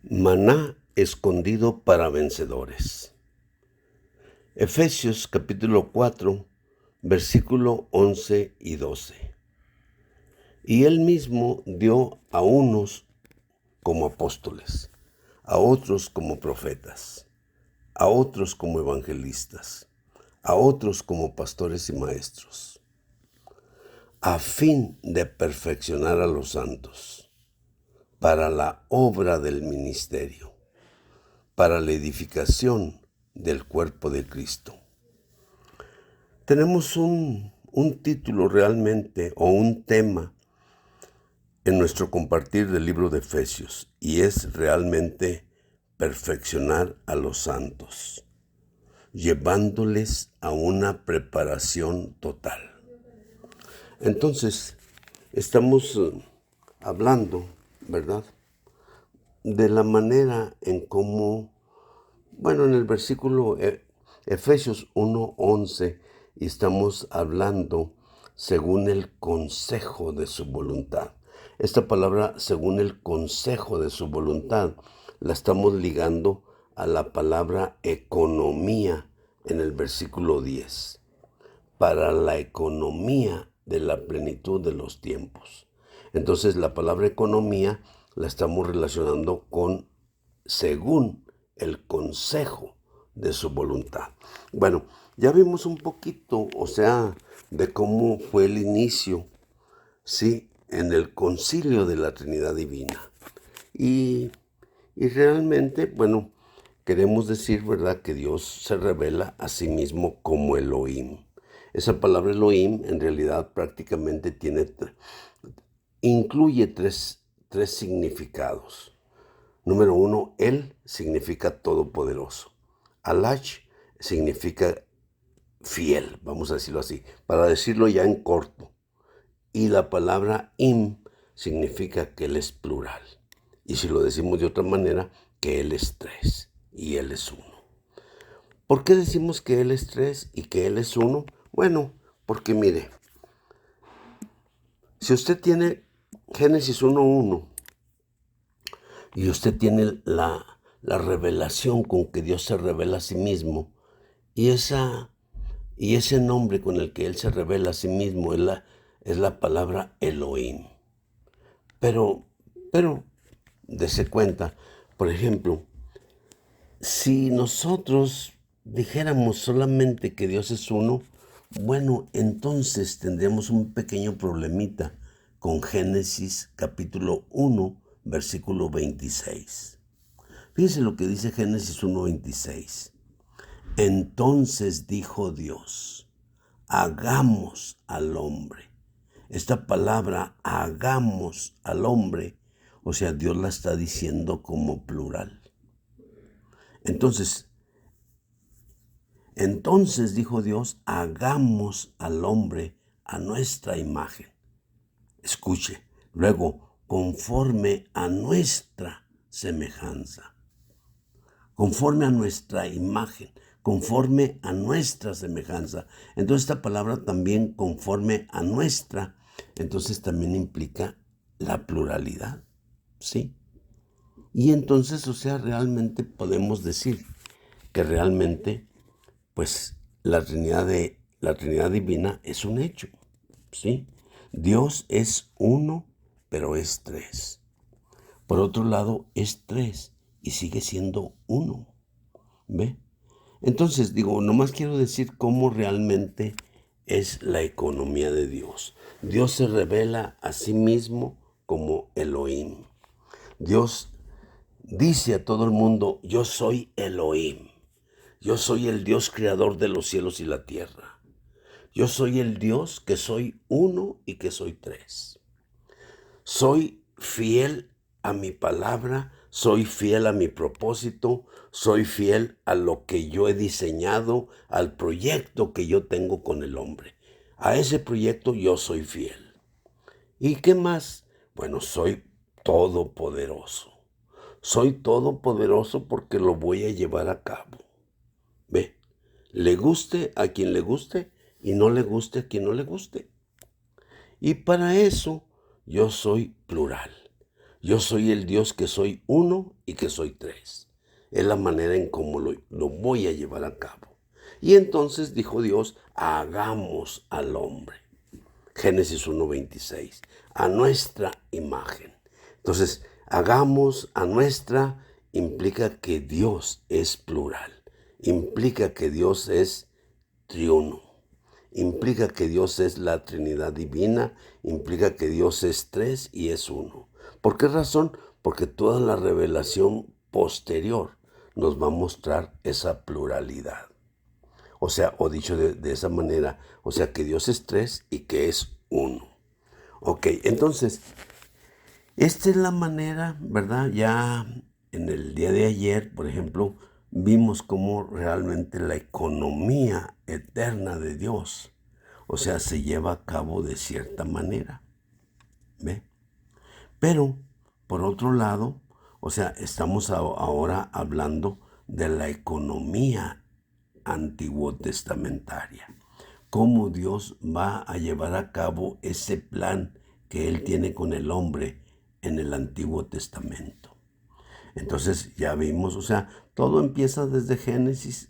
Maná escondido para vencedores. Efesios capítulo 4, versículo 11 y 12. Y él mismo dio a unos como apóstoles, a otros como profetas, a otros como evangelistas, a otros como pastores y maestros, a fin de perfeccionar a los santos, para la obra del ministerio, para la edificación del cuerpo de Cristo. Tenemos un título realmente o un tema en nuestro compartir del libro de Efesios y es realmente perfeccionar a los santos, llevándoles a una preparación total. Entonces, estamos hablando, ¿verdad?, de la manera en cómo, en el versículo Efesios 1:11, y estamos hablando según el consejo de su voluntad. Esta palabra, según el consejo de su voluntad, la estamos ligando a la palabra economía en el versículo 10, para la economía de la plenitud de los tiempos. Entonces, la palabra economía la estamos relacionando con según el consejo de su voluntad. Bueno, ya vimos un poquito, de cómo fue el inicio, sí, en el concilio de la Trinidad Divina. Y, y realmente, queremos decir, ¿verdad?, que Dios se revela a sí mismo como Elohim. Esa palabra Elohim en realidad prácticamente incluye tres significados. Número 1, Él significa todopoderoso. Alach significa fiel, vamos a decirlo así, para decirlo ya en corto. Y la palabra im significa que Él es plural. Y si lo decimos de otra manera, que Él es tres y Él es uno. ¿Por qué decimos que Él es tres y que Él es uno? Bueno, porque mire, si usted tiene Génesis 1:1 y usted tiene la revelación con que Dios se revela a sí mismo, y ese nombre con el que Él se revela a sí mismo es la palabra Elohim. Pero, dese cuenta, por ejemplo, si nosotros dijéramos solamente que Dios es uno, entonces tendríamos un pequeño problemita con Génesis capítulo 1, versículo 26. Fíjense lo que dice Génesis 1:26. Entonces dijo Dios, hagamos al hombre. Esta palabra, hagamos al hombre, Dios la está diciendo como plural. Entonces dijo Dios, hagamos al hombre a nuestra imagen. Escuche, luego, conforme a nuestra semejanza. Conforme a nuestra imagen, conforme a nuestra semejanza. Entonces esta palabra también, conforme a nuestra, entonces también implica la pluralidad, ¿sí? Y entonces, realmente podemos decir que realmente, pues, la Trinidad Divina es un hecho, ¿sí? Dios es uno, pero es tres. Por otro lado, es tres y sigue siendo uno, ¿ve? Entonces, nomás quiero decir cómo realmente es la economía de Dios. Dios se revela a sí mismo como Elohim. Dios dice a todo el mundo, yo soy Elohim. Yo soy el Dios creador de los cielos y la tierra. Yo soy el Dios que soy uno y que soy tres. Soy fiel a mi palabra, soy fiel a mi propósito, soy fiel a lo que yo he diseñado, al proyecto que yo tengo con el hombre. A ese proyecto yo soy fiel. ¿Y qué más? Soy todopoderoso. Soy todopoderoso porque lo voy a llevar a cabo. ¿Ve? Le guste a quien le guste y no le guste a quien no le guste. Y para eso yo soy plural. Yo soy el Dios que soy uno y que soy tres. Es la manera en cómo lo voy a llevar a cabo. Y entonces dijo Dios, hagamos al hombre. Génesis 1:26, a nuestra imagen. Entonces, hagamos a nuestra implica que Dios es plural, implica que Dios es triuno, implica que Dios es la Trinidad divina, implica que Dios es tres y es uno. ¿Por qué razón? Porque toda la revelación posterior nos va a mostrar esa pluralidad. O sea, o dicho de esa manera, o sea que Dios es tres y que es uno. Ok, entonces, esta es la manera, ¿verdad? Ya en el día de ayer, por ejemplo, vimos cómo realmente la economía eterna de Dios, o sea, se lleva a cabo de cierta manera. ¿Ve? Pero, por otro lado, o sea, estamos ahora hablando de la economía antiguo testamentaria. Cómo Dios va a llevar a cabo ese plan que Él tiene con el hombre en el Antiguo Testamento. Entonces ya vimos, o sea, todo empieza desde Génesis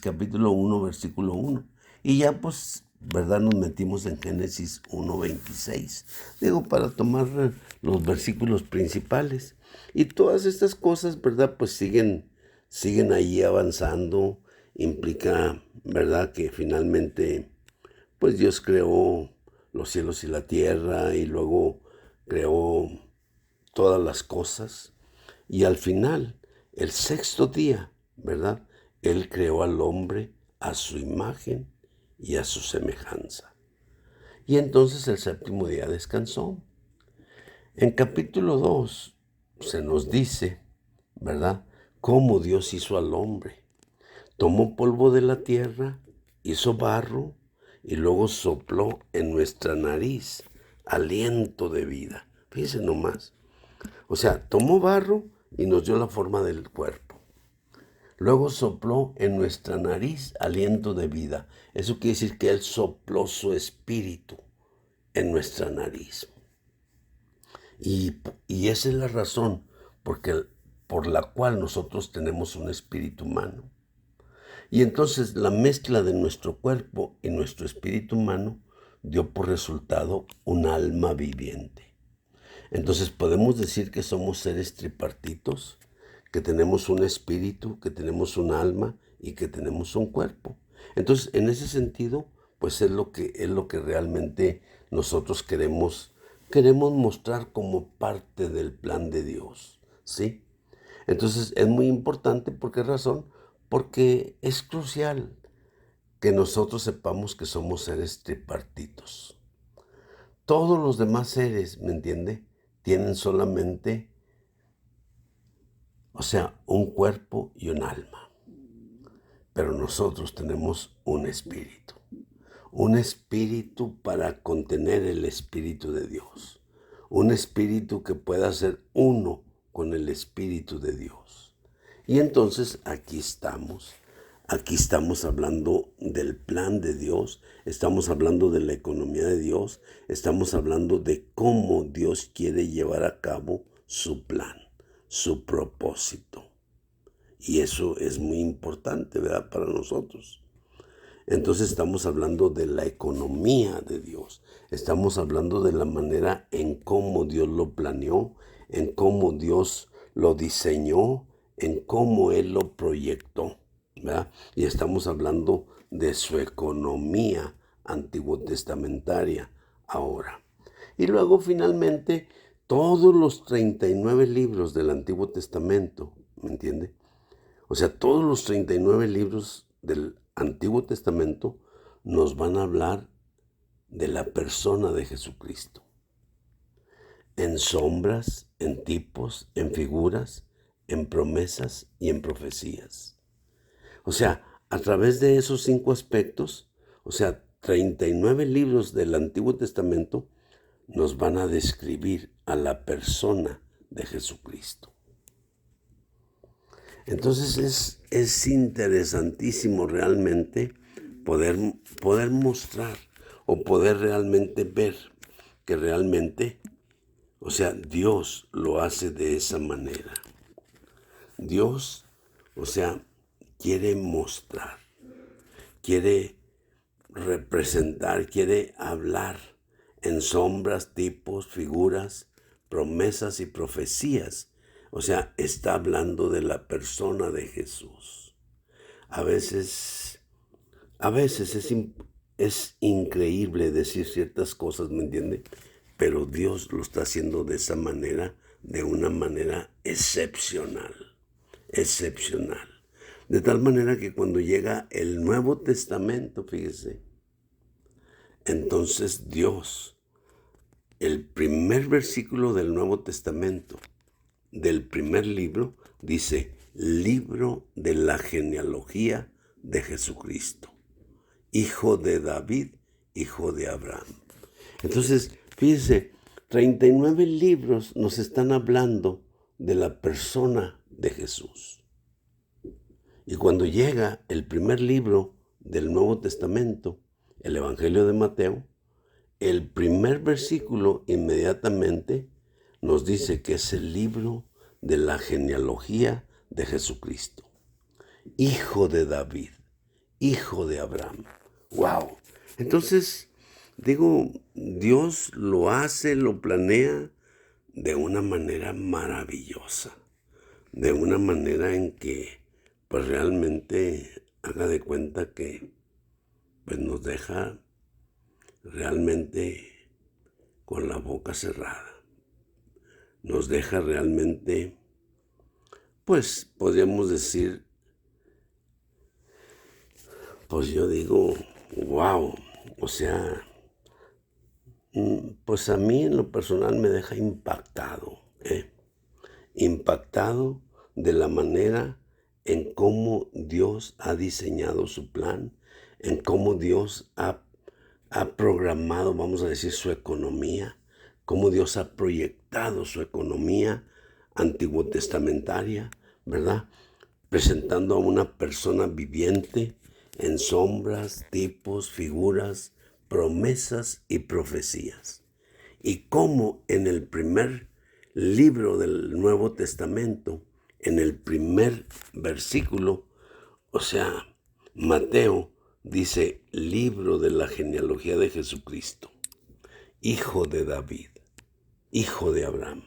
capítulo 1, versículo 1. Y ya pues, ¿verdad? Nos metimos en Génesis 1:26. Digo, para tomar los versículos principales. Y todas estas cosas, ¿verdad? Pues siguen ahí avanzando. Implica, ¿verdad? Que finalmente, pues Dios creó los cielos y la tierra y luego creó todas las cosas. Y al final, el sexto día, ¿verdad? Él creó al hombre a su imagen y a su semejanza. Y entonces el séptimo día descansó. En capítulo 2 se nos dice, ¿verdad? Cómo Dios hizo al hombre. Tomó polvo de la tierra, hizo barro y luego sopló en nuestra nariz aliento de vida. Fíjense nomás. O sea, tomó barro y nos dio la forma del cuerpo. Luego sopló en nuestra nariz aliento de vida. Eso quiere decir que Él sopló su espíritu en nuestra nariz. Y esa es la razón por la cual nosotros tenemos un espíritu humano. Y entonces la mezcla de nuestro cuerpo y nuestro espíritu humano dio por resultado un alma viviente. Entonces podemos decir que somos seres tripartitos, que tenemos un espíritu, que tenemos un alma y que tenemos un cuerpo. Entonces, en ese sentido, pues es lo que realmente nosotros queremos mostrar como parte del plan de Dios, ¿sí? Entonces, es muy importante, ¿por qué razón? Porque es crucial que nosotros sepamos que somos seres tripartitos. Todos los demás seres, ¿me entiende? Tienen solamente, o sea, un cuerpo y un alma. Pero nosotros tenemos un espíritu para contener el espíritu de Dios, un espíritu que pueda ser uno con el espíritu de Dios. Y entonces aquí estamos hablando del plan de Dios, estamos hablando de la economía de Dios, estamos hablando de cómo Dios quiere llevar a cabo su plan, su propósito. Y eso es muy importante, ¿verdad? Para nosotros. Entonces estamos hablando de la economía de Dios. Estamos hablando de la manera en cómo Dios lo planeó, en cómo Dios lo diseñó, en cómo Él lo proyectó, ¿verdad? Y estamos hablando de su economía antiguo testamentaria ahora. Y luego finalmente todos los 39 libros del Antiguo Testamento, ¿me entiende? O sea, todos los 39 libros del Antiguo Testamento nos van a hablar de la persona de Jesucristo. En sombras, en tipos, en figuras, en promesas y en profecías. O sea, a través de esos 5 aspectos, o sea, 39 libros del Antiguo Testamento nos van a describir a la persona de Jesucristo. Entonces es interesantísimo realmente poder mostrar o poder realmente ver que realmente, O sea, Dios lo hace de esa manera. Dios, o sea, quiere mostrar, quiere representar, quiere hablar en sombras, tipos, figuras, promesas y profecías. O sea, está hablando de la persona de Jesús. A veces, es increíble decir ciertas cosas, ¿me entiende? Pero Dios lo está haciendo de esa manera, de una manera excepcional, excepcional. De tal manera que cuando llega el Nuevo Testamento, fíjese, entonces Dios, el primer versículo del Nuevo Testamento, del primer libro, dice, libro de la genealogía de Jesucristo, hijo de David, hijo de Abraham. Entonces, fíjese, 39 libros nos están hablando de la persona de Jesús. Y cuando llega el primer libro del Nuevo Testamento, el Evangelio de Mateo, el primer versículo inmediatamente nos dice que es el libro de la genealogía de Jesucristo, hijo de David, hijo de Abraham. ¡Wow! Entonces, digo, Dios lo hace, lo planea de una manera maravillosa, de una manera en que, pues realmente, haga de cuenta que, pues nos deja realmente con la boca cerrada. Nos deja realmente, pues podríamos decir, pues yo digo, wow, o sea, pues a mí en lo personal me deja impactado, impactado de la manera en cómo Dios ha diseñado su plan, en cómo Dios ha programado, vamos a decir, su economía, cómo Dios ha proyectado su economía antiguo testamentaria, ¿verdad? Presentando a una persona viviente en sombras, tipos, figuras, promesas y profecías. Y cómo en el primer libro del Nuevo Testamento, en el primer versículo, o sea, Mateo dice, libro de la genealogía de Jesucristo, hijo de David, hijo de Abraham.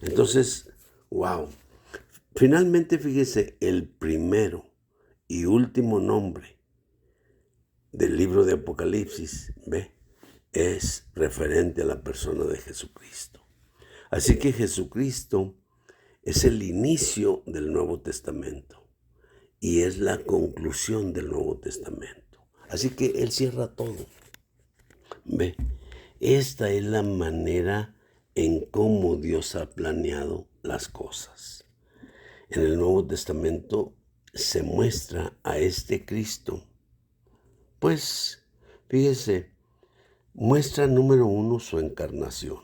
Entonces, wow. Finalmente, fíjese, el primero y último nombre del libro de Apocalipsis, ¿ve? Es referente a la persona de Jesucristo. Así que Jesucristo es el inicio del Nuevo Testamento y es la conclusión del Nuevo Testamento. Así que Él cierra todo. ¿Ve? Esta es la manera en cómo Dios ha planeado las cosas. En el Nuevo Testamento se muestra a este Cristo. Pues, fíjese, muestra número 1 su encarnación,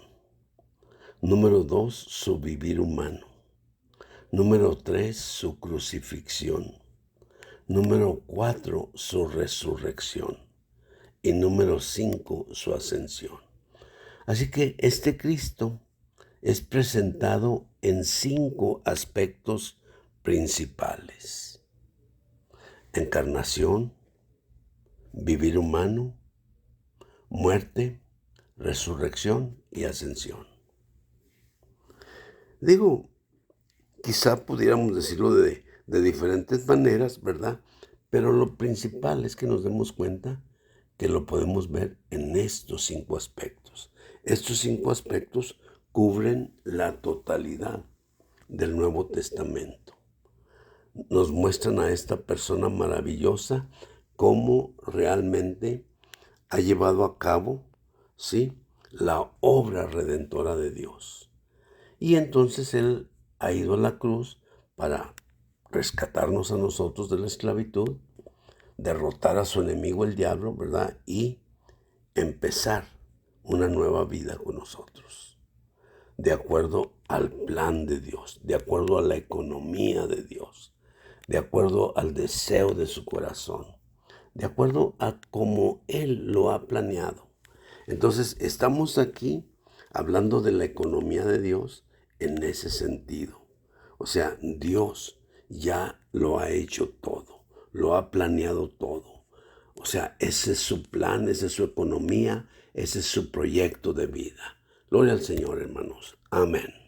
número 2 su vivir humano, número 3 su crucifixión, número 4 su resurrección y número 5 su ascensión. Así que este Cristo es presentado en 5 aspectos principales: encarnación, vivir humano, muerte, resurrección y ascensión. Digo, quizá pudiéramos decirlo de diferentes maneras, ¿verdad? Pero lo principal es que nos demos cuenta que lo podemos ver en estos 5 aspectos. Estos 5 aspectos cubren la totalidad del Nuevo Testamento. Nos muestran a esta persona maravillosa cómo realmente ha llevado a cabo, ¿sí?, la obra redentora de Dios. Y entonces Él ha ido a la cruz para rescatarnos a nosotros de la esclavitud, derrotar a su enemigo el diablo, ¿verdad? Y empezar una nueva vida con nosotros, de acuerdo al plan de Dios, de acuerdo a la economía de Dios, de acuerdo al deseo de su corazón, de acuerdo a cómo Él lo ha planeado. Entonces, estamos aquí hablando de la economía de Dios en ese sentido. O sea, Dios ya lo ha hecho todo, lo ha planeado todo. O sea, ese es su plan, esa es su economía, ese es su proyecto de vida. Gloria al Señor, hermanos. Amén.